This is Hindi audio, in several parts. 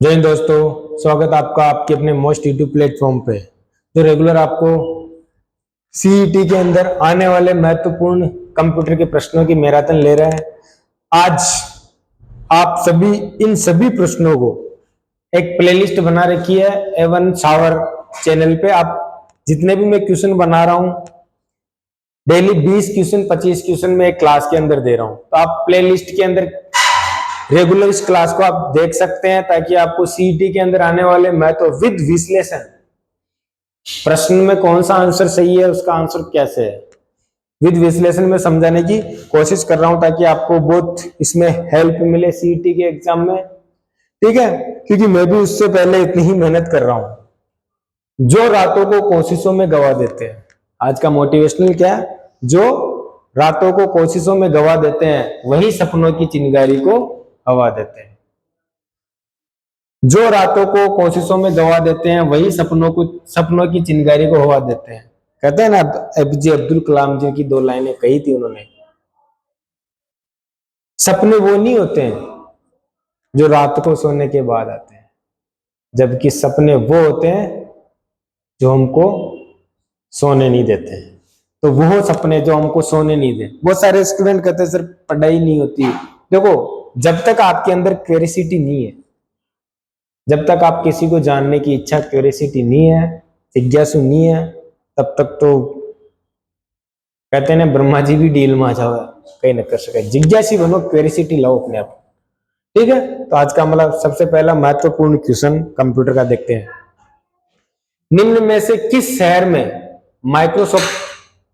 जय हिंद दोस्तों, स्वागत है आपका आपके अपने मोस्ट यूट्यूब प्लेटफॉर्म पे जो रेगुलर आपको सीईटी के अंदर आने वाले महत्वपूर्ण कंप्यूटर के प्रश्नों की मैराथन ले रहा है। आज आप सभी इन सभी प्रश्नों को एक प्लेलिस्ट बना रखी है एवन शावर चैनल पे। आप जितने भी मैं क्वेश्चन बना रहा हूं डेली 20 क्वेश्चन 25 क्वेश्चन में एक क्लास के अंदर दे रहा हूं, तो आप प्लेलिस्ट के अंदर रेगुलर इस क्लास को आप देख सकते हैं ताकि आपको सीईटी के अंदर आने वाले महत्व विद विश्लेषण प्रश्न में कौन सा आंसर सही है, उसका आंसर कैसे है, विद विश्लेषण में समझाने की कोशिश कर रहा हूं ताकि आपको बहुत इसमें हेल्प मिले सीईटी के एग्जाम में। ठीक है, क्योंकि मैं भी उससे पहले इतनी ही मेहनत कर रहा हूं। जो रातों को कोशिशों में गवा देते हैं, आज का मोटिवेशनल क्या है, जो रातों को कोशिशों में गवा देते हैं वही सपनों की चिंगारी को हवा देते हैं। जो रातों को कोशिशों में गवा देते हैं वही सपनों की चिंगारी को हवा देते हैं। कहते हैं ना, एपीजे अब्दुल कलाम जी की 2 लाइनें कही थी उन्होंने, सपने वो नहीं होते हैं जो रात को सोने के बाद आते हैं, जबकि सपने वो होते हैं जो हमको सोने नहीं देते हैं। तो वो सपने जो हमको सोने नहीं दे, बहुत सारे स्टूडेंट कहते हैं सर पढ़ाई नहीं होती। देखो, जब तक आपके अंदर क्यूरियोसिटी नहीं है, जब तक आप किसी को जानने की इच्छा क्यूरियोसिटी नहीं है, जिज्ञासु नहीं है, तब तक तो कहते हैं ना ब्रह्मा जी भी डील में आ जाओ, कहीं न कर सके। जिज्ञासी बनो, क्यूरियोसिटी लाओ अपने आप। ठीक है, तो आज का मतलब सबसे पहला महत्वपूर्ण क्वेश्चन कंप्यूटर का देखते हैं। निम्न में से किस शहर में माइक्रोसॉफ्ट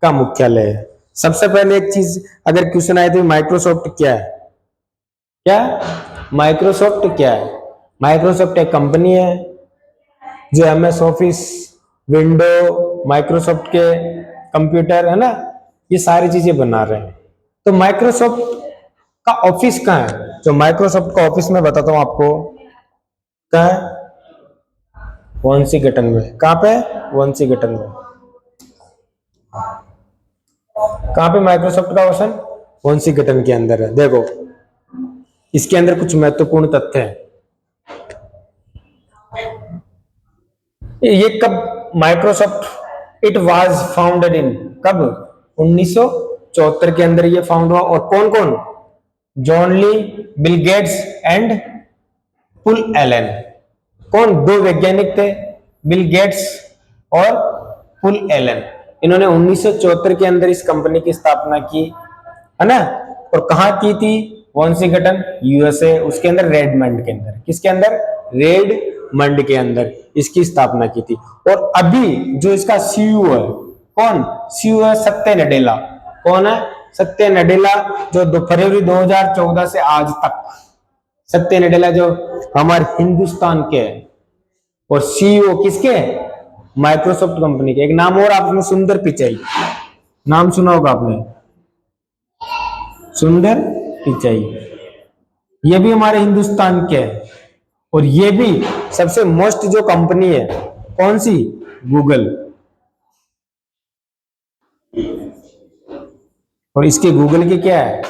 का मुख्यालय है? सबसे पहले एक चीज अगर क्वेश्चन आए तो माइक्रोसॉफ्ट क्या है? क्या माइक्रोसॉफ्ट क्या है? माइक्रोसॉफ्ट एक कंपनी है जो एमएस ऑफिस, विंडो, माइक्रोसॉफ्ट के कंप्यूटर है ना, ये सारी चीजें बना रहे हैं। तो माइक्रोसॉफ्ट का ऑफिस कहाँ है? जो माइक्रोसॉफ्ट का ऑफिस मैं बताता हूं आपको, कहाँ है? वाशिंगटन में। कहाँ पे? वाशिंगटन में। कहाँ पे माइक्रोसॉफ्ट का ऑफिस? वाशिंगटन के अंदर है। देखो, इसके अंदर कुछ महत्वपूर्ण तथ्य हैं। ये कब Microsoft it was founded in, कब? 1974 के अंदर ये फाउंड हुआ। और कौन कौन? John Lee, Bill Gates and Paul Allen. कौन? 2 वैज्ञानिक थे, बिल गेट्स और पुल एलन। इन्होंने 1974 के अंदर इस कंपनी की स्थापना की, है ना। और कहाँ की थी? Washington, USA. उसके अंदर रेडमंड के अंदर। किसके अंदर? रेडमंड के अंदर इसकी स्थापना की थी। और अभी जो इसका सीईओ है, कौन सीईओ है? सत्य नडेला। कौन है? सत्य नडेला, जो फरवरी 2014 से आज तक, सत्य नडेला जो हमारे हिंदुस्तान के हैं और सीईओ किसके? माइक्रोसॉफ्ट कंपनी के। एक नाम और आपने, सुंदर पिचाई, नाम सुना होगा आपने, सुंदर पिचाई। ये भी हमारे हिंदुस्तान के हैं। और ये भी सबसे मोस्ट जो कंपनी है, कौन सी? गूगल। और इसके गूगल के क्या है?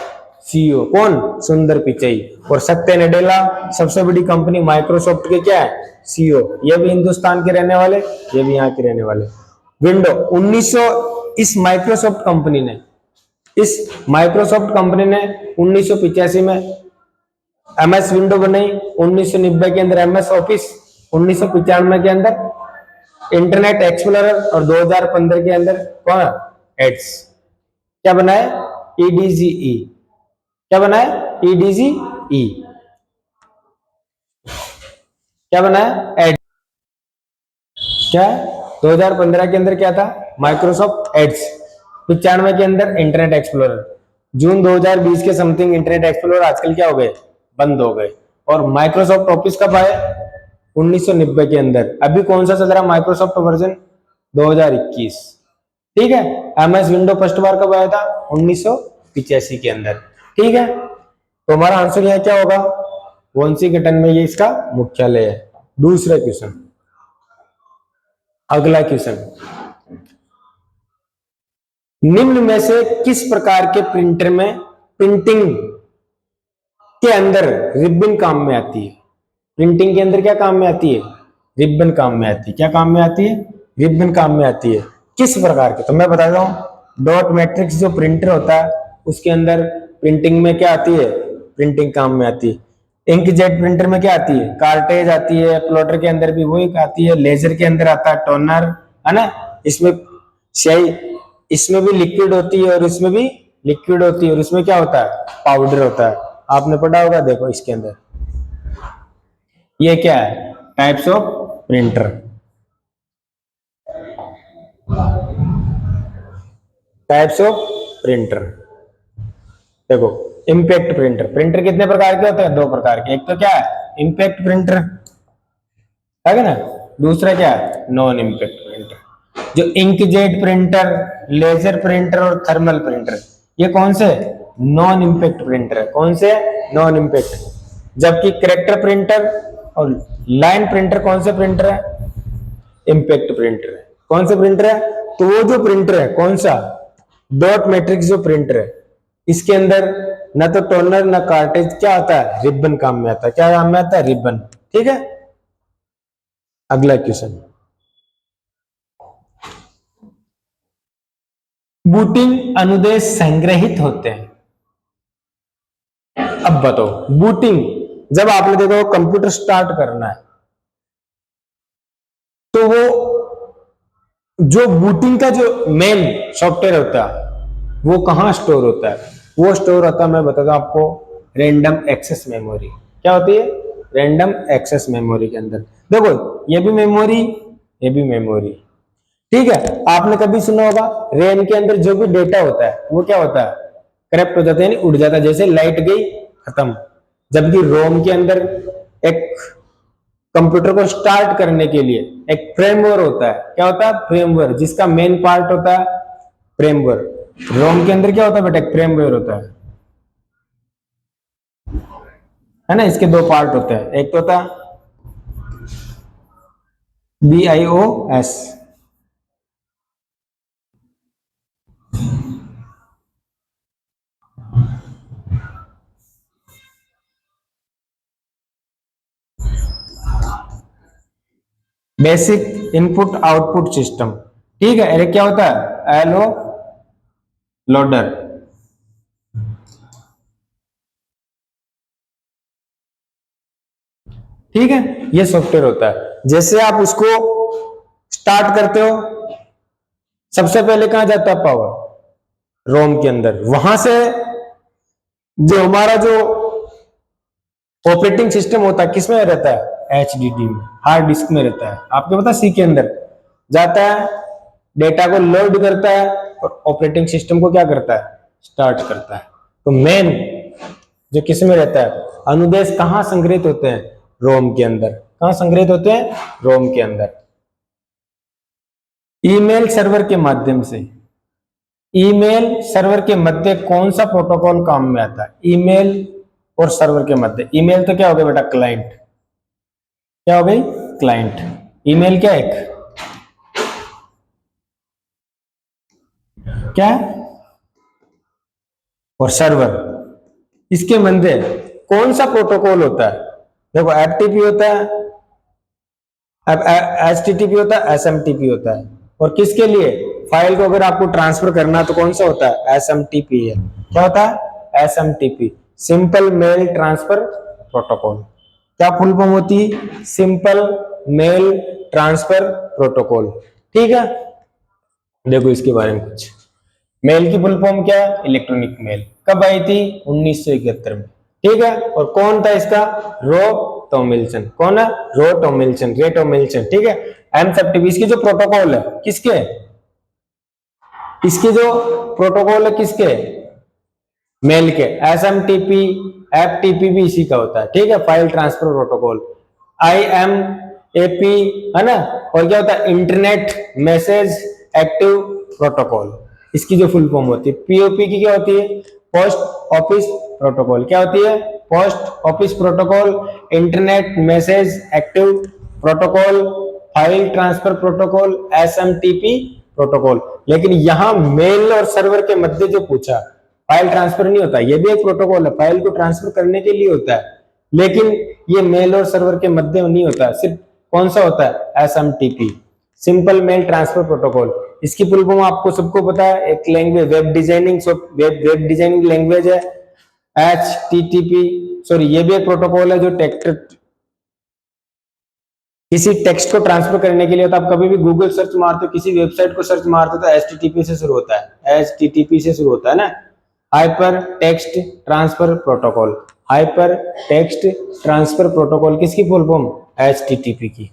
सीईओ कौन? सुंदर पिचाई। और सत्य नडेला सबसे बड़ी कंपनी माइक्रोसॉफ्ट के क्या है? सीईओ। ये भी हिंदुस्तान के रहने वाले, ये भी यहाँ के रहने वाले। विंडो 1900, इस माइक्रोसॉफ्ट कंपनी ने 1985 में एमएस विंडो बनाई, 1990 के अंदर एमएस ऑफिस, 1995 के अंदर इंटरनेट एक्सप्लोरर और 2015 के अंदर कौन? एड्स। क्या बनाए? ईडीजीई। क्या बनाए? ईडीजीई। क्या बनाया? एड्स। क्या? 2015 के अंदर क्या था? Microsoft ads. 95 के अंदर इंटरनेट एक्सप्लोरर। जून 2020 के समथिंग इंटरनेट एक्सप्लोरर आजकल क्या हो गए? बंद हो गए। और माइक्रोसॉफ्ट ऑफिस कब आए? 1990 के अंदर। अभी कौन सा चल रहा है? Microsoft version 2021। ठीक है। एमएस विंडो फर्स्ट बार कब आया था? 1985 के अंदर। ठीक है, तो हमारा आंसर यहाँ क्या होगा? वाशिंगटन में ये इसका मुख्यालय है। दूसरा क्वेश्चन, अगला क्वेश्चन, निम्न में से किस प्रकार के प्रिंटर में प्रिंटिंग के अंदर रिबन काम में आती है? प्रिंटिंग के अंदर क्या काम में आती है? रिबन काम में आती है। क्या काम में आती है? रिबन काम में आती है। किस प्रकार के? तो मैं बताता हूँ, डॉट मैट्रिक्स जो प्रिंटर होता है उसके अंदर प्रिंटिंग में क्या आती है? प्रिंटिंग काम में आती है। इंकजेट प्रिंटर में क्या आती है? कार्टेज आती है। प्लॉटर के अंदर भी वही आती है। लेजर के अंदर आता है टोनर, है ना। इसमें स्याही, इसमें भी लिक्विड होती है और इसमें भी लिक्विड होती है और इसमें क्या होता है? पाउडर होता है। आपने पढ़ा होगा, देखो इसके अंदर ये क्या है? Types of printer. Types of printer देखो, इम्पैक्ट प्रिंटर। प्रिंटर कितने प्रकार के होते हैं? दो प्रकार के। एक तो क्या है? इम्पैक्ट प्रिंटर, है ना। दूसरा क्या है? Non impact printer. जो इंकजेट प्रिंटर, लेजर प्रिंटर और थर्मल प्रिंटर, ये कौन से? नॉन इम्पैक्ट प्रिंटर है। कौन से? Non impact. जबकि करेक्टर प्रिंटर और लाइन प्रिंटर कौन से प्रिंटर है? इम्पैक्ट प्रिंटर है। कौन से प्रिंटर है? तो वो जो प्रिंटर है कौन सा? डॉट मैट्रिक्स जो प्रिंटर है, इसके अंदर ना तो टोनर ना कार्टेज, क्या आता है? रिबन काम में आता है। क्या काम में आता है? रिबन। ठीक है, अगला क्वेश्चन। बूटिंग अनुदेश संग्रहित होते हैं। अब बताओ, बूटिंग जब आपने देखो कंप्यूटर स्टार्ट करना है तो वो जो बूटिंग का जो मेन सॉफ्टवेयर होता है वो कहाँ स्टोर होता है? वो स्टोर होता है, मैं बताता हूं आपको, रैंडम एक्सेस मेमोरी। क्या होती है? रैंडम एक्सेस मेमोरी के अंदर। देखो, ये भी मेमोरी, ये भी मेमोरी। ठीक है, आपने कभी सुना होगा रैम के अंदर जो भी डेटा होता है वो क्या होता है? करप्ट हो जाता है, यानी उड़ जाता है। जैसे लाइट गई, खत्म। जबकि रोम के अंदर एक कंप्यूटर को स्टार्ट करने के लिए एक फ्रेमवर्क होता है। क्या होता है? फ्रेमवर्क, जिसका मेन पार्ट होता है फ्रेमवर्क। रोम के अंदर क्या होता है बेटा? एक फ्रेमवर्क होता है ना। इसके दो पार्ट होते हैं, एक तो होता है BIOS, basic input output system. ठीक है, अरे क्या होता है? LO loader. ठीक है, ये सॉफ्टवेयर होता है। जैसे आप उसको स्टार्ट करते हो, सबसे पहले कहां जाता है? पावर, रोम के अंदर। वहां से जो हमारा जो ऑपरेटिंग सिस्टम होता है किसमें रहता है? HDD में, हार्ड डिस्क में रहता है। आपको पता, सी के अंदर जाता है, डेटा को लोड करता है और ऑपरेटिंग सिस्टम को क्या करता है? स्टार्ट करता है। तो मेन जो किस में रहता है? अनुदेश कहाँ संग्रहित होते हैं? रोम के अंदर। कहाँ संग्रहित होते हैं? रोम के अंदर। ईमेल सर्वर के माध्यम से, ईमेल सर्वर के मध्य कौन सा प्रोटोकॉल काम में आता है? ईमेल और सर्वर के मध्य। ईमेल तो क्या हो गया बेटा? क्लाइंट। क्या हो गई? क्लाइंट। ईमेल क्या? एक क्या? और सर्वर, इसके मध्य कौन सा प्रोटोकॉल होता है? देखो, FTP होता है, अब HTTP होता है, SMTP होता है। और किसके लिए? फाइल को अगर आपको ट्रांसफर करना तो कौन सा होता है? SMTP है। क्या होता है? SMTP, simple mail transfer protocol. क्या फुल फॉर्म होती है? Simple mail transfer protocol. ठीक है, देखो इसके बारे में कुछ। मेल की फुल फॉर्म क्या है? Electronic mail. कब आई थी? 1971 में। ठीक है, और कौन था इसका? रो टॉमिल्सन। कौन है? रो टॉमिल्सन, रे टॉमिल्सन। ठीक है, MFTP इसकी जो प्रोटोकॉल है किसके? इसके जो प्रोटोकॉल है किसके? मेल के। SMTP, FTP भी इसी का होता है। ठीक है, फाइल ट्रांसफर प्रोटोकॉल। IMAP, है ना। और क्या होता है? Internet message active protocol. इसकी जो फुल फॉर्म होती है। POP की क्या होती है? Post office protocol. क्या होती है? Post office protocol, internet message active protocol, file transfer protocol, SMTP protocol. लेकिन यहां मेल और सर्वर के मध्य जो पूछा, फाइल ट्रांसफर नहीं होता। ये भी एक प्रोटोकॉल है, फाइल को ट्रांसफर करने के लिए होता है। लेकिन ये मेल और सर्वर के मध्य नहीं होता, सिर्फ कौन सा होता है, SMTP, simple mail transfer protocol. इसकी फुल फॉर्म आपको सबको पता है, एक लैंग्वेज वेब डिजाइनिंग लैंग्वेज है HTTP। सॉरी, ये भी एक प्रोटोकॉल है जो किसी टेक्स्ट को ट्रांसफर करने के लिए होता है। आप कभी भी गूगल सर्च मारते हो, किसी वेबसाइट को सर्च मारते हो तो HTTP से शुरू होता है, HTTP से शुरू होता है ना, hyper text transfer protocol. Hyper text transfer protocol किसकी फुल फॉर्म, HTTP की।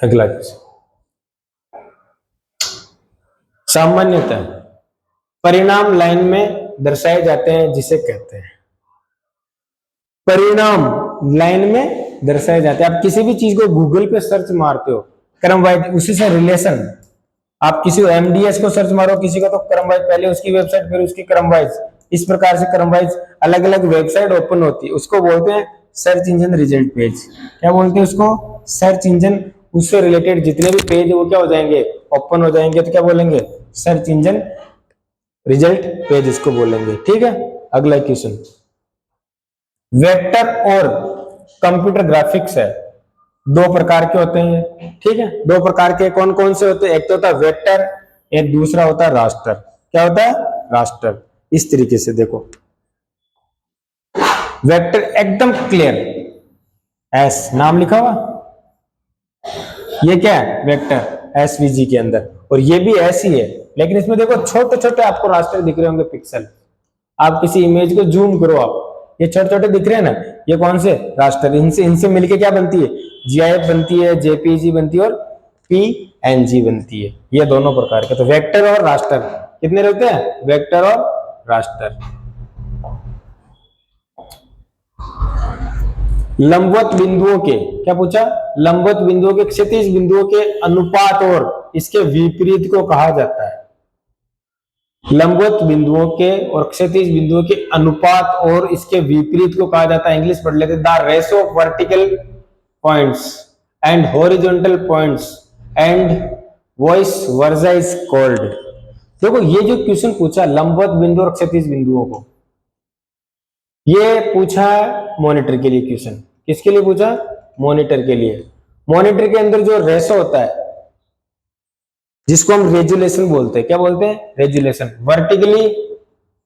अगला क्वेश्चन, सामान्यतः परिणाम लाइन में दर्शाए जाते हैं जिसे कहते हैं, परिणाम लाइन में दर्शाए जाते हैं। आप किसी भी चीज को गूगल पे सर्च मारते हो क्रम वाइज, उसी से रिलेशन, आप किसी MDS को सर्च मारो किसी का, तो क्रम वाइज पहले उसकी वेबसाइट फिर उसकी क्रम वाइज, इस प्रकार से क्रम वाइज अलग अलग वेबसाइट ओपन होती है, उसको बोलते हैं सर्च इंजन रिजल्ट पेज। क्या बोलते हैं उसको, सर्च इंजन। उससे रिलेटेड जितने भी पेज वो क्या हो जाएंगे, ओपन हो जाएंगे, तो क्या बोलेंगे, सर्च इंजन रिजल्ट पेज इसको बोलेंगे। ठीक है, अगला क्वेश्चन, वेक्टर और कंप्यूटर ग्राफिक्स है, दो प्रकार के होते हैं। ठीक है, दो प्रकार के कौन कौन से होते हैं, एक तो होता है वेक्टर, एक दूसरा होता है रास्टर। क्या होता है, रास्टर। इस तरीके से देखो, वेक्टर एकदम क्लियर, एस नाम लिखा हुआ, ये क्या है, वेक्टर SVG के अंदर, और ये भी ऐसी है, लेकिन इसमें देखो छोटे छोटे आपको रास्टर दिख रहे होंगे पिक्सल। आप किसी इमेज को जूम करो, आप ये छोटे छोटे दिख रहे हैं ना, ये कौन से, रास्टर। इनसे इनसे मिलके क्या बनती है, GIF बनती है, JPG बनती है, और PNG बनती है। ये दोनों प्रकार के, तो वेक्टर और रास्टर कितने रहते हैं, वेक्टर और रास्टर। लंबवत बिंदुओं के, क्या पूछा, लंबवत बिंदुओं के क्षैतिज बिंदुओं के अनुपात और इसके विपरीत को कहा जाता है। लंबवत बिंदुओं के और क्षैतिज बिंदुओं के अनुपात और इसके विपरीत को कहा जाता है, इंग्लिश पढ़ लेते, the ratio of vertical points and horizontal points and voice versa is called. देखो ये जो क्वेश्चन पूछा लंबवत बिंदु और क्षैतिज बिंदुओं को, ये पूछा मॉनिटर के लिए क्वेश्चन। किसके लिए पूछा, मॉनिटर के लिए। मॉनिटर के अंदर जो रेशो होता है जिसको हम रेजुलेशन बोलते हैं, क्या बोलते हैं, रेजुलेशन, वर्टिकली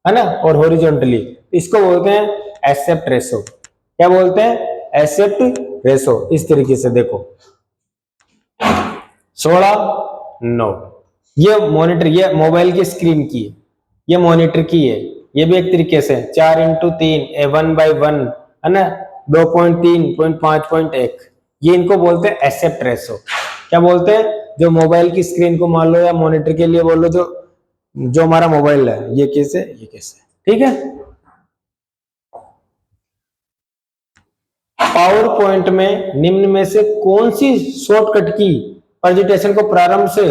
है ना और हॉरिजॉन्टली, इसको बोलते हैं एसेप्ट रेशो। क्या बोलते हैं, एसेप्ट रेशो। इस तरीके से देखो 16:9, ये मॉनिटर, ये मोबाइल की स्क्रीन की है, ये मॉनिटर की है, ये भी एक तरीके से 4:3 1/1 है ना, 2.3 5.1, ये इनको बोलते हैं एसेप्ट रेशो। क्या बोलते हैं, जो मोबाइल की स्क्रीन को मान लो या मॉनिटर के लिए बोलो, जो जो हमारा मोबाइल है, ये कैसे, ये कैसे। ठीक है, पावर पॉइंट में निम्न में से कौन सी शॉर्टकट की प्रेजेंटेशन को प्रारंभ से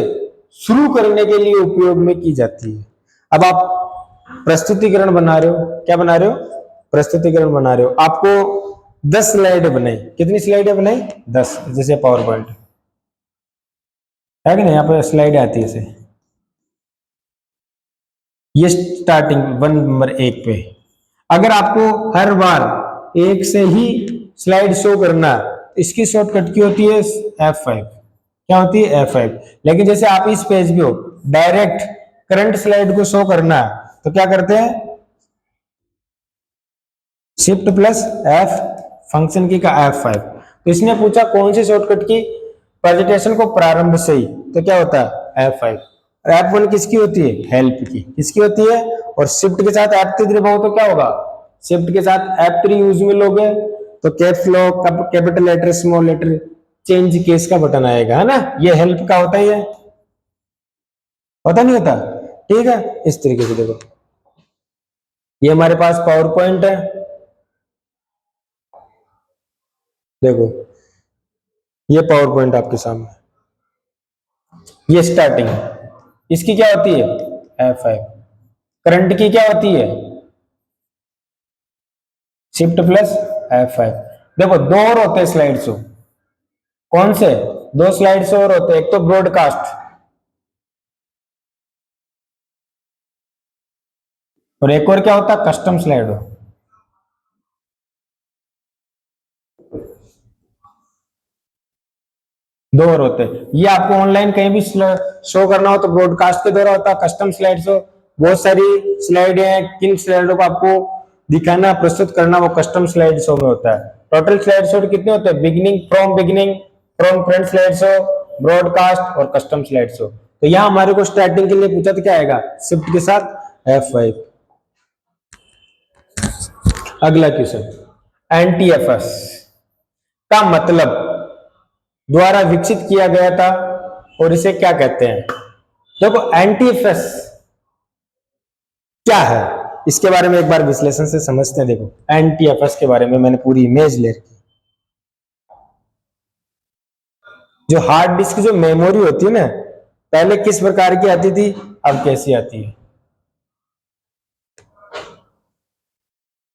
शुरू करने के लिए उपयोग में की जाती है। अब आप प्रस्तुतिकरण बना रहे हो, क्या बना रहे हो, प्रस्तुतिकरण बना रहे हो, आपको 10 स्लाइड बनाई, कितनी स्लाइड बनाई, 10, जैसे पावर पॉइंट है कि नहीं, यहाँ पर स्लाइड आती है इसे, ये स्टार्टिंग नंबर 1 पे, अगर आपको हर बार एक से ही स्लाइड शो करना, इसकी शॉर्टकट की होती है F5। क्या होती है, F5। लेकिन जैसे आप इस पेज पे हो, डायरेक्ट करंट स्लाइड को शो करना है, तो क्या करते हैं, Shift+F, फंक्शन की का F5। तो इसने पूछा कौन सी शॉर्टकट की प्रेजेंटेशन को प्रारंभ से ही, तो क्या होता है, F5। F1 किसकी होती है, हेल्प की, किसकी होती है, और शिफ्ट के साथ F3 दबाओ तो क्या होगा, शिफ्ट के साथ F3 यूज में लोगे तो caps lock, capital letter, small letter, change case का बटन आएगा, है ना, ये हेल्प का होता है, ये पता नहीं होता। ठीक है, इस तरीके से देखो, ये हमारे पास पावर पॉइंट है, देखो ये पावर पॉइंट आपके सामने, ये स्टार्टिंग, इसकी क्या होती है, F5। करंट की क्या होती है, Shift+F5। देखो दो और होते हैं स्लाइड शो, कौन से, दो स्लाइड शो और होते हैं, एक तो ब्रॉडकास्ट और एक और क्या होता है, कस्टम स्लाइड। दो और होते हैं। ये आपको ऑनलाइन कहीं भी शो करना हो तो ब्रॉडकास्ट के द्वारा होता है। कस्टम स्लाइड शो, बहुत सारी स्लाइड हैं, किन स्लाइडों को आपको दिखाना प्रस्तुत करना वो कस्टम स्लाइड शो में होता है। टोटल स्लाइड शो कितने होते हैं? Beginning, from front slide show, broadcast और कस्टम स्लाइड शो। तो यहाँ हमारे को स्टार्टिंग के लिए पूछा तो क्या आएगा? शिफ्ट के साथ F5। अगला क्वेश्चन, एनटीएफएस का मतलब द्वारा विकसित किया गया था और इसे क्या कहते हैं? देखो एनटीएफएस क्या है इसके बारे में एक बार विश्लेषण से समझते हैं। देखो एनटीएफएस के बारे में मैंने पूरी इमेज ले रखी। जो हार्ड डिस्क जो मेमोरी होती है ना, पहले किस प्रकार की आती थी, अब कैसी आती है?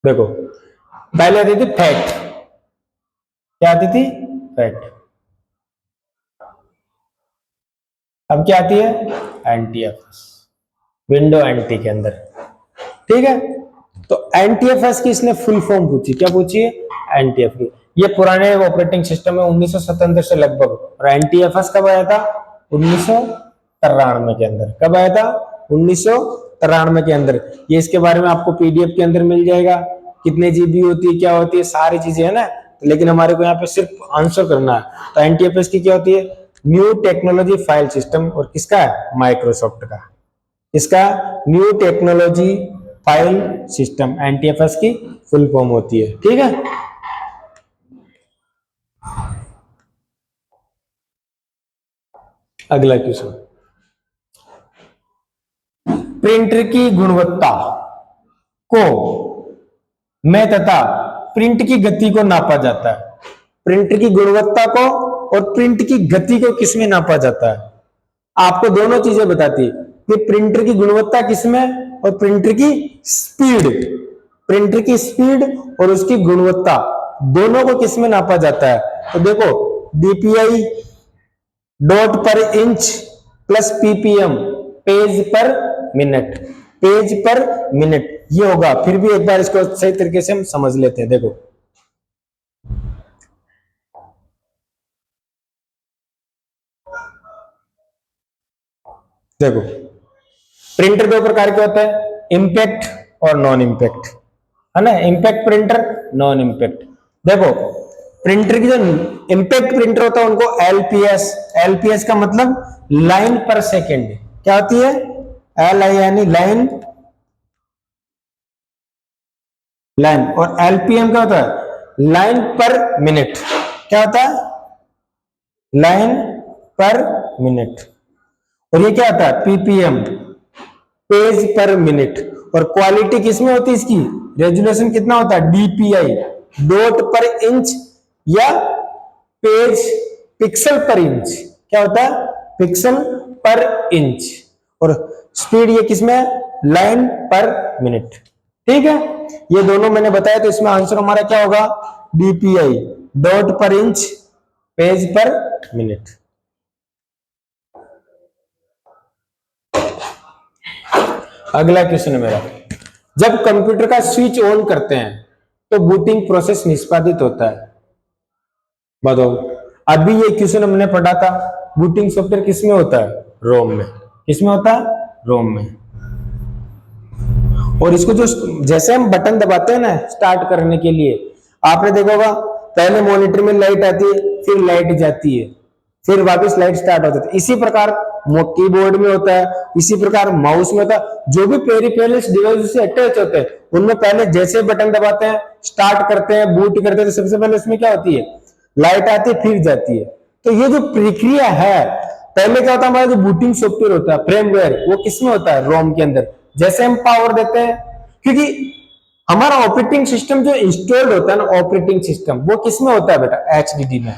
देखो पहले आती थी फैट। क्या आती थी? फैट। अब क्या आती है? एनटीएफएस, विंडो एनटी के अंदर। ठीक है, तो एनटीएफएस की इसने फुल फॉर्म पूछी। क्या पूछी है? एनटीएफ की। ये पुराने ऑपरेटिंग सिस्टम है 1977 से लगभग। और एनटीएफएस कब आया था? 1993 के अंदर। कब आया था? 1993 के अंदर। ये इसके बारे में आपको पीडीएफ के अंदर मिल जाएगा, कितने जीबी होती है, क्या होती है, सारी चीजें है ना। लेकिन हमारे को यहाँ पे सिर्फ आंसर करना है। तो एनटीएफएस की क्या होती है? New technology file system. और किसका है? माइक्रोसॉफ्ट का। इसका new technology file system NTFS की फुल फॉर्म होती है। ठीक है, अगला क्वेश्चन, प्रिंटर की गुणवत्ता को में तथा प्रिंट की गति को नापा जाता है। प्रिंटर की गुणवत्ता को और प्रिंट की गति को किसमें नापा जाता है? आपको दोनों चीजें बताती है कि प्रिंटर की गुणवत्ता किसमें और प्रिंटर की स्पीड। प्रिंटर की स्पीड और उसकी गुणवत्ता दोनों को किसमें नापा जाता है? तो देखो डीपीआई डॉट पर इंच प्लस पीपीएम पेज पर मिनट। पेज पर मिनट ये होगा। फिर भी एक बार इसको सही तरीके से हम समझ लेते हैं। देखो देखो प्रिंटर दो प्रकार के होते हैं, इंपैक्ट और नॉन इंपैक्ट, है ना। Impact printer, non impact. देखो प्रिंटर की जो इंपैक्ट प्रिंटर होता है उनको एलपीएस, एलपीएस का मतलब लाइन पर सेकेंड। क्या होती है? एल आई यानी लाइन, लाइन। और एलपीएम क्या होता है? लाइन पर मिनट। क्या होता है? लाइन पर मिनट। और ये क्या होता है? पीपीएम, पेज पर मिनट। और क्वालिटी किसमें होती है इसकी? रेजोल्यूशन कितना होता है? डीपीआई डॉट पर इंच या पेज पिक्सल पर इंच। क्या होता है? पिक्सल पर इंच। और स्पीड ये किसमें? लाइन पर मिनट। ठीक है, ये दोनों मैंने बताया। तो इसमें आंसर हमारा क्या होगा? डीपीआई डॉट पर इंच, पेज पर मिनट। अगला क्वेश्चन है मेरा, जब कंप्यूटर का स्विच ऑन करते हैं तो बूटिंग प्रोसेस निष्पादित होता है। बताओ, अभी ये क्वेश्चन हमने पढ़ा था। बूटिंग सॉफ्टवेयर किसमें होता है? रोम में। किसमें होता है? रोम में। और इसको जो जैसे हम बटन दबाते हैं ना स्टार्ट करने के लिए, आपने देखा होगा पहले मॉनिटर में लाइट आती है, फिर लाइट जाती है, फिर वापस लाइट स्टार्ट होती है। इसी प्रकार कीबोर्ड में होता है, इसी प्रकार माउस में होता है। जो भी पेरिफेरल्स डिवाइस से अटैच होते हैं उनमें पहले जैसे बटन दबाते हैं, स्टार्ट करते हैं, बूट करते हैं, तो सबसे पहले उसमें क्या होती है? लाइट आती है, फिर जाती है। तो ये जो प्रक्रिया है, पहले क्या होता है? हमारा जो बूटिंग सॉफ्टवेयर होता है फ्रेमवेयर, वो किसमें होता है? रोम के अंदर। जैसे हम पावर देते हैं, क्योंकि हमारा ऑपरेटिंग सिस्टम जो इंस्टॉल्ड होता है ना, ऑपरेटिंग सिस्टम वो किसमें होता है बेटा? एचडीडी में,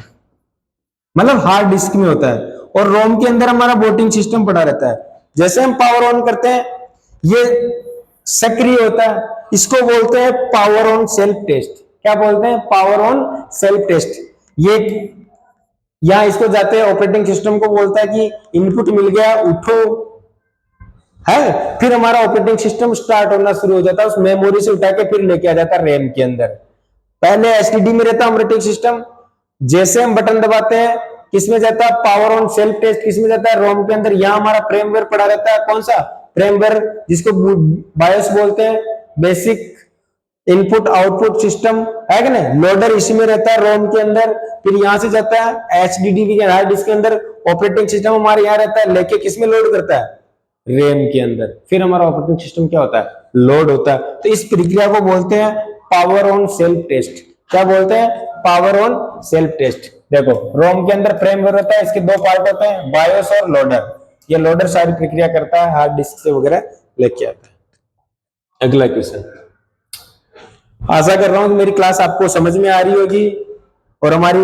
मतलब हार्ड डिस्क में होता है। और रोम के अंदर हमारा बूटिंग सिस्टम पड़ा रहता है। जैसे हम पावर ऑन करते हैं, ये सक्रिय होता है। इसको बोलते हैं पावर ऑन सेल्फ टेस्ट। क्या बोलते हैं? Power on self test. ये यहां इसको जाते हैं, ऑपरेटिंग सिस्टम को बोलता है कि इनपुट मिल गया, उठो, है। फिर हमारा ऑपरेटिंग सिस्टम स्टार्ट होना शुरू हो जाता है। उस मेमोरी से उठा के फिर लेके आ जाता है रैम के अंदर। पहले एचडीडी में रहता है ऑपरेटिंग सिस्टम। जैसे हम बटन दबाते हैं किसमें जाता है पावर ऑन सेल्फ टेस्ट, किसमें जाता है रोम के अंदर। यहाँ हमारा फ्रेमवेयर पड़ा रहता है, कौन सा फ्रेमवेयर, जिसको बायोस बोलते हैं, बेसिक इनपुट आउटपुट सिस्टम है कि नहीं। लोडर इसी में रहता है रोम के अंदर। फिर यहां से जाता है HDD के हार्ड डिस्क के अंदर, ऑपरेटिंग सिस्टम हमारे यहाँ रहता है, लेके किसमें लोड करता है रैम के अंदर। फिर हमारा ऑपरेटिंग सिस्टम क्या होता है लोड होता है। तो इस प्रक्रिया को बोलते हैं पावर ऑन सेल्फ टेस्ट। क्या बोलते हैं पावर ऑन सेल्फ टेस्ट। देखो रोम के अंदर फ्रेमवेयर होता है, इसके दो पार्ट होते हैं बायोस और लोडर। ये लोडर सारी प्रक्रिया करता है, हार्ड डिस्क से वगैरह लेके आता है। अगला क्वेश्चन। आशा कर रहा हूं कि मेरी क्लास आपको समझ में आ रही होगी और हमारी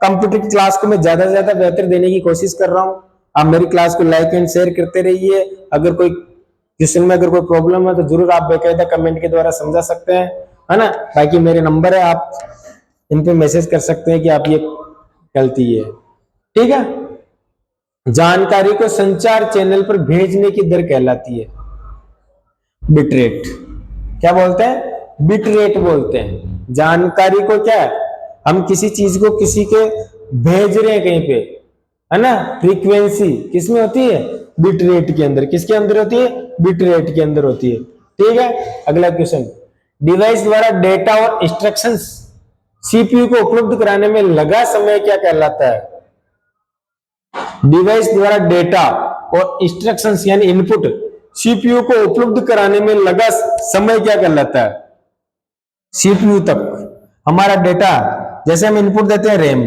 कंप्यूटर की क्लास को मैं ज्यादा से ज्यादा बेहतर देने की कोशिश कर रहा हूं। आप मेरी क्लास को लाइक एंड शेयर करते रहिए। अगर कोई क्वेश्चन में अगर कोई प्रॉब्लम है तो जरूर आप बेकायदा कमेंट के द्वारा समझा सकते हैं, है ना। बाकी मेरे नंबर है, आप इन पे मैसेज कर सकते हैं कि आप ये गलती है, ठीक है। जानकारी को संचार चैनल पर भेजने की दर कहलाती है बिट रेट। क्या बोलते हैं बिट रेट बोलते हैं। जानकारी को क्या है, हम किसी चीज को किसी के भेज रहे हैं कहीं पे, है ना। फ्रीक्वेंसी किसमें होती है बिट रेट के अंदर। किसके अंदर होती है बिट रेट के अंदर होती है, ठीक है। अगला क्वेश्चन। डिवाइस द्वारा डेटा और इंस्ट्रक्शंस सीपीयू को उपलब्ध कराने में लगा समय क्या कहलाता है। डिवाइस द्वारा डेटा और इंस्ट्रक्शंस यानी इनपुट सीपीयू को उपलब्ध कराने में लगा समय क्या कहलाता है। सीपीयू तक हमारा डेटा, जैसे हम इनपुट देते हैं रैम,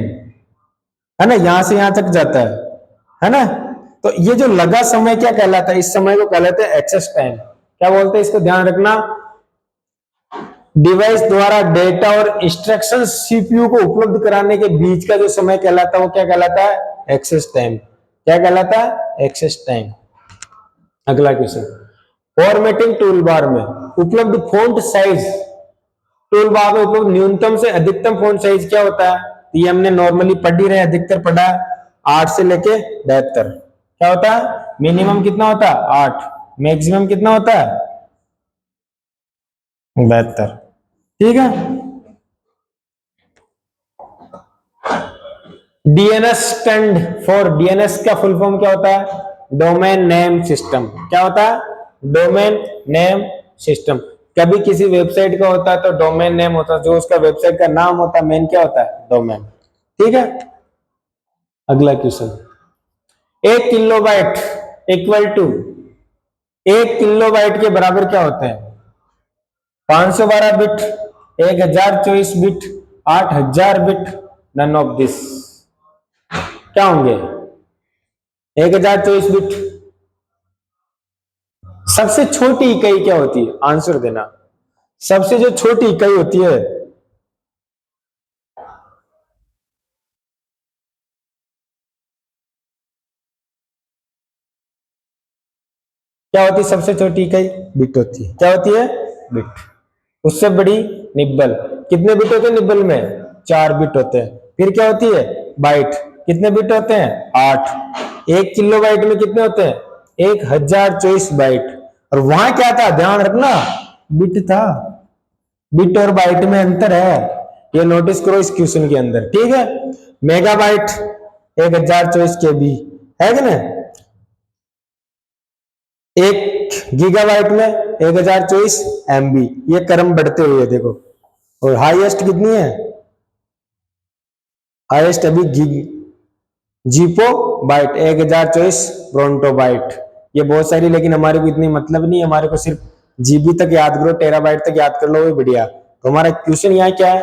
है ना, यहां से यहां तक जाता है ना। तो ये जो लगा समय क्या कहलाता है, इस समय को कहलाते हैं एक्सेस टाइम। क्या बोलते हैं इसको ध्यान रखना। डिवाइस द्वारा डेटा और इंस्ट्रक्शंस सीपीयू को उपलब्ध कराने के बीच का जो समय कहलाता है वो क्या कहलाता है एक्सेस टाइम। क्या कहलाता है एक्सेस टाइम। अगला क्वेश्चन। फॉर्मेटिंग टूल बार में उपलब्ध फॉन्ट साइज, टूल बार में उपलब्ध न्यूनतम से अधिकतम फॉन्ट साइज क्या होता है। ये हमने नॉर्मली पढ़ ही रहे, अधिकतर पढ़ा 8 से लेके 72। क्या होता है मिनिमम कितना होता है 8, मैक्सिमम कितना होता है 72, ठीक है। डीएनएस स्टैंड फॉर, डीएनएस का फुल फॉर्म क्या होता है डोमेन नेम सिस्टम। क्या होता है डोमेन नेम सिस्टम। कभी किसी वेबसाइट का होता है तो डोमेन नेम होता है, जो उसका वेबसाइट का नाम होता है मेन क्या होता है डोमेन, ठीक है। अगला question. 1 kilobyte equal to 1 kilobyte के बराबर क्या होते हैं 512 bit, 1024 bit, 8000 bit, none of this. क्या होंगे 1024 बिट। सबसे छोटी इकाई क्या होती है आंसर देना। सबसे जो छोटी इकाई होती है क्या होती है, सबसे छोटी इकाई बिट होती है। क्या होती है बिट। उससे बड़ी निब्बल। कितने बिट होते हैं निब्बल में 4 बिट होते हैं। फिर क्या होती है बाइट। कितने बिट होते हैं 8। 1 किलो बाइट में कितने होते हैं 1024 बाइट। और वहां क्या था ध्यान रखना बिट था। बिट और बाइट में अंतर है, ये नोटिस करो इस क्वेश्चन के अंदर, ठीक है। मेगाबाइट 1024 KB है कि ना। 1 गीगाबाइट में 1024 MB। ये क्रम बढ़ते हुए देखो। और हाईएस्ट कितनी है हाईएस्ट अभी जीपो बाइट 1024 ब्रोंटो बाइट। ये बहुत सारी, लेकिन हमारे को इतनी मतलब नहीं है, हमारे को सिर्फ जीबी तक याद करो, टेराबाइट तक याद कर लो, वो बढ़िया। तो हमारा क्वेश्चन यहाँ क्या है,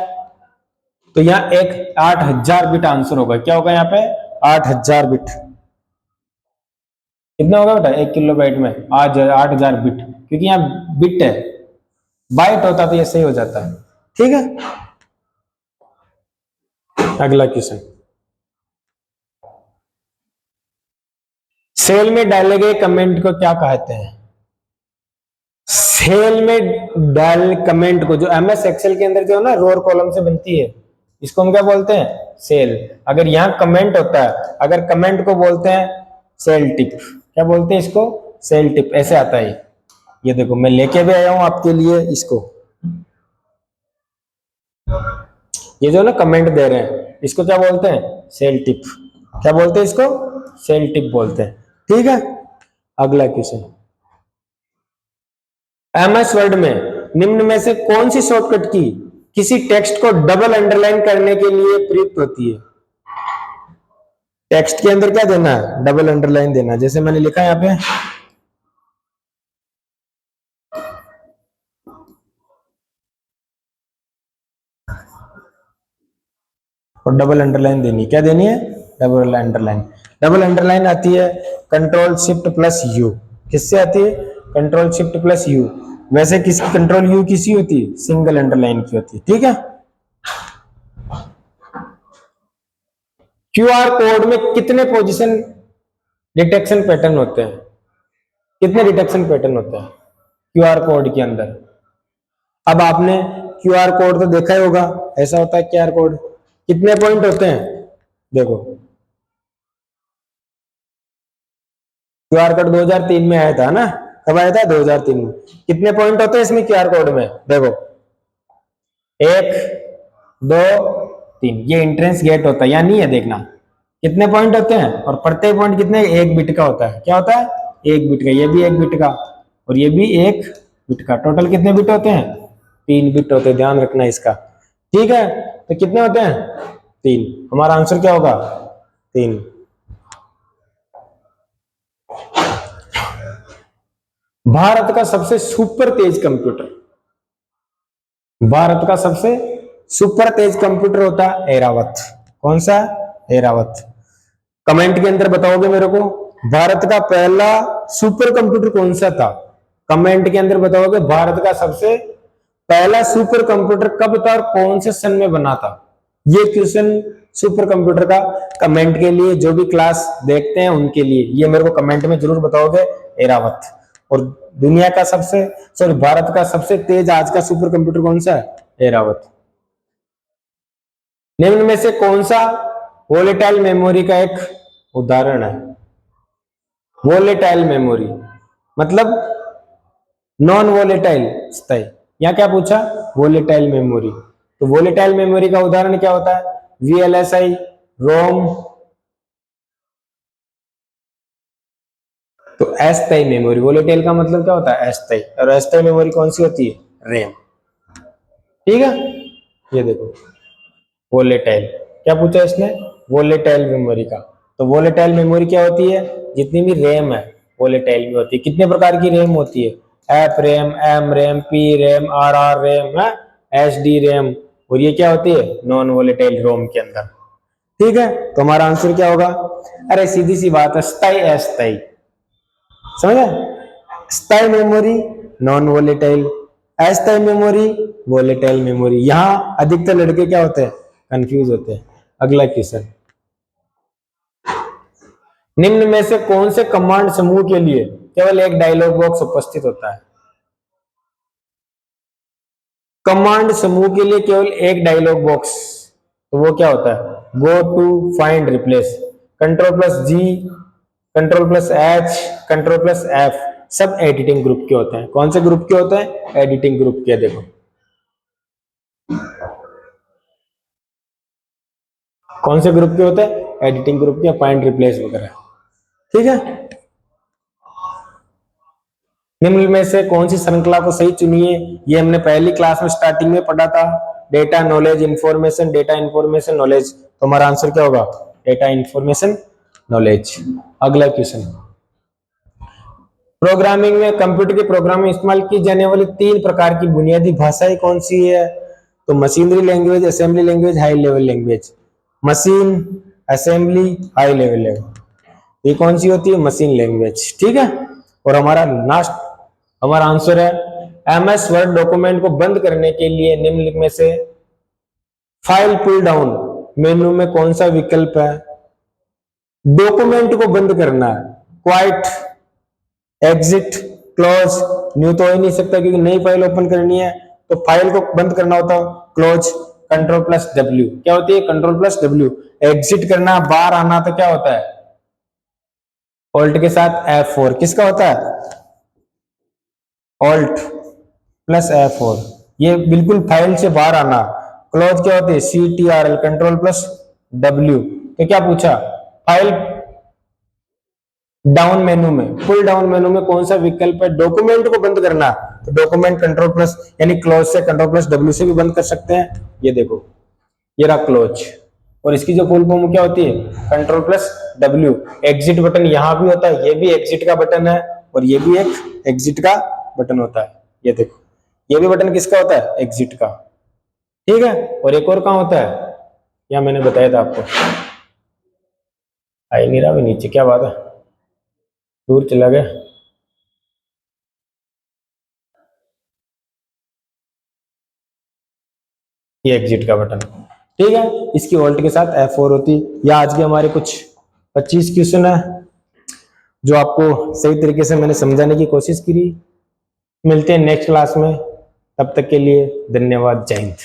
तो यहाँ एक 8000 बिट आंसर होगा। क्या होगा यहाँ पे 8000 बिट। कितना होगा बेटा 1 किलो बाइट में आज 8000 बिट, क्योंकि यहाँ बिट है, बाइट होता तो ये सही हो जाता है, ठीक है। अगला क्वेश्चन। सेल में डाले गए कमेंट को क्या कहते हैं। सेल में डाल कमेंट को, जो एमएस एक्सेल के अंदर जो है ना रोर कॉलम से बनती है, इसको हम क्या बोलते हैं सेल। अगर यहाँ कमेंट होता है, अगर कमेंट को बोलते हैं सेल टिप। क्या बोलते हैं इसको सेल टिप, ऐसे आता है। ये देखो मैं लेके भी आया हूं आपके लिए इसको, ये जो ना कमेंट दे रहे हैं इसको क्या बोलते हैं सेल टिप। क्या बोलते हैं इसको? सेल टिप बोलते हैं। ठीक है, अगला क्वेश्चन, एमएस वर्ड में निम्न में से कौन सी शॉर्टकट की किसी टेक्स्ट को डबल अंडरलाइन करने के लिए प्रयुक्त होती है? टेक्स्ट के अंदर क्या देना है? डबल अंडरलाइन देना। जैसे मैंने लिखा है यहाँ पे, और डबल अंडरलाइन देनी। क्या देनी है? Double underline. डबल अंडरलाइन आती है कंट्रोल शिफ्ट प्लस यू। किससे आती है? Control shift plus you. वैसे किसकी कंट्रोल यू किसी होती है? सिंगल अंडरलाइन की होती है। ठीक है, क्यूआर कोड में कितने पोजीशन डिटेक्शन पैटर्न होते हैं? कितने डिटेक्शन पैटर्न होते हैं क्यूआर कोड के अंदर? अब आपने क्यूआर कोड तो देखा ही होगा, ऐसा होता है क्यूआर कोड। कितने पॉइंट होते हैं? देखो, क्यूआर कोड 2003 में आया था ना? कब आया था? 2003 में। कितने पॉइंट होते हैं इसमें क्यूआर कोड में? देखो, 1 2 3, ये एंट्रेंस गेट होता है या नहीं है? देखना कितने पॉइंट होते हैं, और प्रत्येक पॉइंट कितने? 1 बिट का होता है। क्या होता है? 1 बिट का। ये भी 1 बिट का, और ये भी 1 बिट का। टोटल कितने बिट होते हैं? 3 बिट होते हैं, ध्यान रखना इसका। ठीक है, तो कितने होते हैं? 3। हमारा आंसर क्या होगा? 3। भारत का सबसे सुपर तेज कंप्यूटर, भारत का सबसे सुपर तेज कंप्यूटर होता है एरावत। कौन सा? एरावत। कमेंट के अंदर बताओगे मेरे को, भारत का पहला सुपर कंप्यूटर कौन सा था? कमेंट के अंदर बताओगे भारत का सबसे पहला सुपर कंप्यूटर कब था और कौन से सन में बना था? ये क्वेश्चन सुपर कंप्यूटर का कमेंट के लिए, जो भी क्लास देखते हैं उनके लिए, ये मेरे को कमेंट में जरूर बताओगे एरावत। और दुनिया का सबसे, सॉरी, भारत का सबसे तेज आज का सुपर कंप्यूटर कौन सा है? एरावत। निम्न में से कौन सा वोलेटाइल मेमोरी का एक उदाहरण है? वोलेटाइल मेमोरी मतलब नॉन वोलेटाइल स्थायी, या क्या पूछा? Volatile memory. तो वोलेटाइल मेमोरी का उदाहरण क्या होता है? वीएलएसआई, रोम। तो अस्थायी मेमोरी, वोलेटाइल का मतलब क्या होता है? अस्थायी। और अस्थायी मेमोरी कौन सी होती है? रैम। ठीक है, ये देखो वोलेटाइल। क्या पूछा इसने? वोलेटाइल मेमोरी का। तो वोलेटाइल मेमोरी क्या होती है? जितनी भी रैम है वोलेटाइल भी होती है। कितने प्रकार की रैम होती है? F RAM, M RAM, P RAM, R R RAM, H D RAM. और ये क्या होती है? नॉन वोलेटाइल रोम के अंदर। ठीक है, तो हमारा आंसर क्या होगा? अरे सीधी सी बात है, स्थायी अस्थायी। समझे? स्थायी मेमोरी नॉन वोलेटाइल, अस्थायी मेमोरी वोलेटाइल मेमोरी। यहां अधिकतर लड़के क्या होते हैं? कंफ्यूज होते हैं। अगला क्वेश्चन, निम्न में से कौन से कमांड समूह के लिए केवल एक डायलॉग बॉक्स उपस्थित होता है? कमांड समूह के लिए केवल एक डायलॉग बॉक्स, तो वो क्या होता है? Go to, find, replace. Control plus G, control plus H, control plus F, सब एडिटिंग ग्रुप के होते हैं। कौन से ग्रुप के होते हैं? एडिटिंग ग्रुप के। देखो कौन से ग्रुप के होते हैं? एडिटिंग ग्रुप के, फाइंड, रिप्लेस वगैरह। ठीक है, निम्न में से कौन सी श्रृंखला को सही चुनिए? ये हमने पहली क्लास में स्टार्टिंग में पढ़ा था। Data, knowledge, information, data, information, knowledge. तो हमारा आंसर क्या होगा? Data, information, knowledge. अगला क्वेश्चन, प्रोग्रामिंग में, कंप्यूटर के प्रोग्राम में इस्तेमाल की जाने वाली 3 प्रकार की बुनियादी भाषाएं कौन सी है? तो machinery language, assembly language, high level language. Machine, assembly, high level language, ये कौन सी होती है? Machine language. ठीक है, और हमारा लास्ट, हमारा आंसर है एमएस वर्ड डॉक्यूमेंट को बंद करने के लिए निम्नलिखित में से फाइल पुल डाउन मेनू में कौन सा विकल्प है? डॉक्यूमेंट को बंद करना है, क्वाइट, एग्जिट, क्लोज। न्यू तो हो ही नहीं सकता क्योंकि नई फाइल ओपन करनी है, तो फाइल को बंद करना होता है क्लोज। Control plus W. क्या होती है? Control plus W. एग्जिट करना, बाहर आना, तो क्या होता है? ऑल्ट के साथ F4। किसका होता है? Alt plus F4। ये बिल्कुल फाइल से बाहर आना। क्लोज क्या होती है? CTRL, control plus W. तो क्या पूछा? फाइल डाउन मेनू में, पुल डाउन मेनू में कौन सा विकल्प है? डॉक्यूमेंट को बंद करना, तो डॉक्यूमेंट कंट्रोल प्लस यानी क्लोज से कंट्रोल प्लस डब्ल्यू से भी बंद कर सकते हैं। ये देखो, ये रहा क्लोज, और इसकी जो फुल फॉर्म क्या होती है? Control plus W. Exit button यहां भी होता है, ये भी एग्जिट का बटन है, और ये भी एक एग्जिट का बटन होता है। ये देखो, ये भी बटन किसका होता है? एग्जिट का। ठीक है, और एक और कहां होता है? या मैंने बताया था आपको, आई नहीं रहा भी नीचे, क्या बात है, दूर चला गया। ये एग्जिट का बटन। ठीक है, इसकी ऑल्ट के साथ F4 होती। या आज के हमारे कुछ 25 क्वेश्चन है जो आपको सही तरीके से मैंने समझाने की कोशिश की। मिलते हैं नेक्स्ट क्लास में, तब तक के लिए धन्यवाद, जय हिंद।